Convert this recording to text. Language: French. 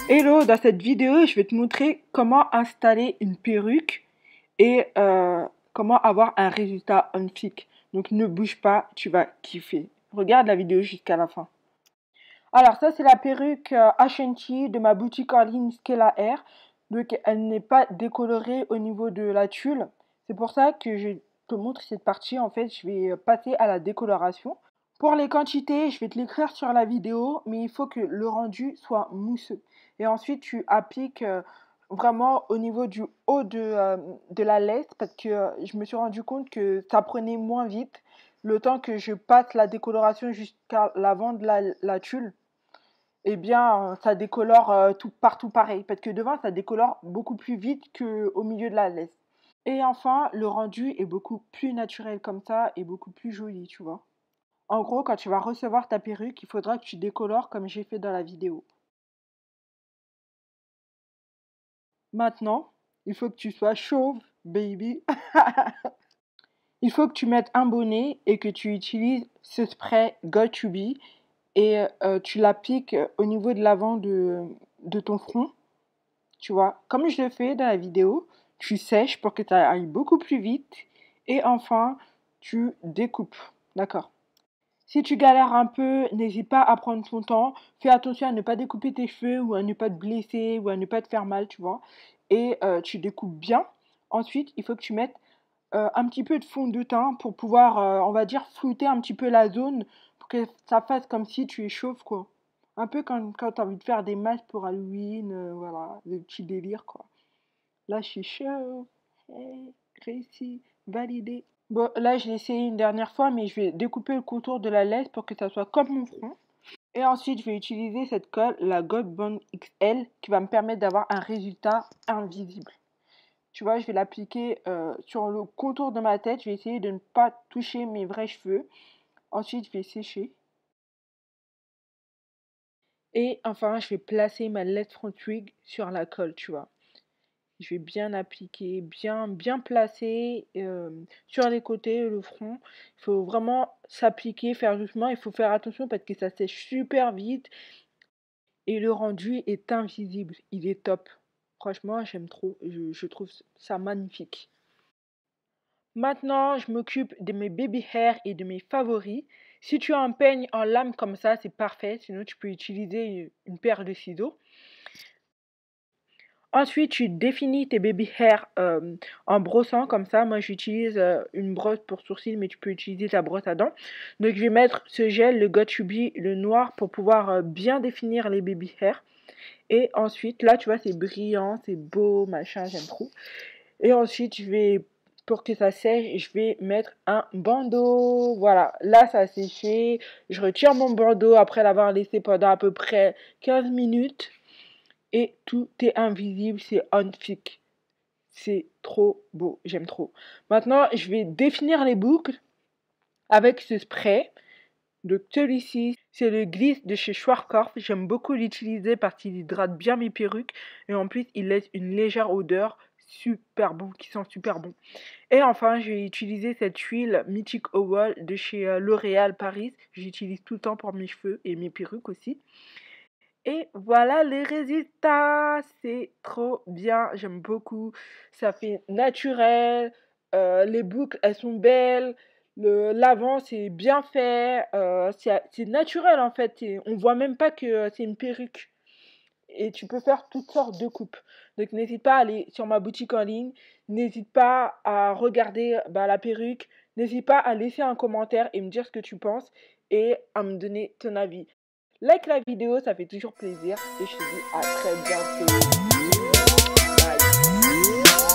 Hello, dans cette vidéo, je vais te montrer comment installer une perruque et comment avoir un résultat on-flic. Donc ne bouge pas, tu vas kiffer. Regarde la vidéo jusqu'à la fin. Alors ça, c'est la perruque Ashanti de ma boutique en ligne Skella Hair. Donc elle n'est pas décolorée au niveau de la tulle. C'est pour ça que je te montre cette partie. En fait, je vais passer à la décoloration. Pour les quantités, je vais te l'écrire sur la vidéo, mais il faut que le rendu soit mousseux. Et ensuite, tu appliques vraiment au niveau du haut de la laisse, parce que je me suis rendu compte que ça prenait moins vite le temps que je passe la décoloration jusqu'à l'avant de la tulle. Eh bien, ça décolore tout partout pareil, parce que devant, ça décolore beaucoup plus vite qu'au milieu de la laisse. Et enfin, le rendu est beaucoup plus naturel comme ça et beaucoup plus joli, tu vois. En gros, quand tu vas recevoir ta perruque, il faudra que tu décolores comme j'ai fait dans la vidéo. Maintenant, il faut que tu sois chauve, baby. Il faut que tu mettes un bonnet et que tu utilises ce spray Got2b et tu l'appliques au niveau de l'avant de ton front, tu vois. Comme je le fais dans la vidéo, tu sèches pour que ça aille beaucoup plus vite et enfin, tu découpes, d'accord. Si tu galères un peu, n'hésite pas à prendre ton temps. Fais attention à ne pas découper tes cheveux ou à ne pas te blesser ou à ne pas te faire mal, tu vois. Et tu découpes bien. Ensuite, il faut que tu mettes un petit peu de fond de teint pour pouvoir, on va dire, flouter un petit peu la zone pour que ça fasse comme si tu es chauve, quoi. Un peu quand tu as envie de faire des masques pour Halloween, voilà, des petits délires, quoi. Là, je suis chauve. Hey, réussi, validé. Bon, là, je l'ai essayé une dernière fois, mais je vais découper le contour de la laisse pour que ça soit comme mon front. Et ensuite, je vais utiliser cette colle, la Gold Bond XL, qui va me permettre d'avoir un résultat invisible. Tu vois, je vais l'appliquer sur le contour de ma tête. Je vais essayer de ne pas toucher mes vrais cheveux. Ensuite, je vais sécher. Et enfin, je vais placer ma LED Front Wig sur la colle, tu vois. Je vais bien appliquer, bien placer sur les côtés, le front. Il faut vraiment s'appliquer, faire doucement. Il faut faire attention parce que ça sèche super vite. Et le rendu est invisible. Il est top. Franchement, j'aime trop. Je trouve ça magnifique. Maintenant, je m'occupe de mes baby hair et de mes favoris. Si tu as un peigne en lame comme ça, c'est parfait. Sinon, tu peux utiliser une paire de ciseaux. Ensuite, tu définis tes baby hair en brossant comme ça. Moi, j'utilise une brosse pour sourcils, mais tu peux utiliser ta brosse à dents. Donc, je vais mettre ce gel, le Got2b, le noir, pour pouvoir bien définir les baby hair. Et ensuite, là, tu vois, c'est brillant, c'est beau, machin, j'aime trop. Et ensuite, pour que ça sèche, je vais mettre un bandeau. Voilà, là, ça a séché. Je retire mon bandeau après l'avoir laissé pendant à peu près 15 minutes. Et tout est invisible, c'est on-flic. C'est trop beau, j'aime trop. Maintenant, je vais définir les boucles avec ce spray. Donc celui-ci, c'est le Gliss de chez Schwarzkopf. J'aime beaucoup l'utiliser parce qu'il hydrate bien mes perruques. Et en plus, il laisse une légère odeur super bon, qui sent super bon. Et enfin, je vais utiliser cette huile Mythic Owl de chez L'Oréal Paris. J'utilise tout le temps pour mes cheveux et mes perruques aussi. Et voilà les résultats, c'est trop bien, j'aime beaucoup, ça fait naturel, les boucles elles sont belles, l'avant c'est bien fait, c'est naturel en fait, on voit même pas que c'est une perruque. Et tu peux faire toutes sortes de coupes. Donc n'hésite pas à aller sur ma boutique en ligne, n'hésite pas à regarder la perruque, n'hésite pas à laisser un commentaire et me dire ce que tu penses et à me donner ton avis. Like la vidéo, ça fait toujours plaisir et je te dis à très bientôt. Bye.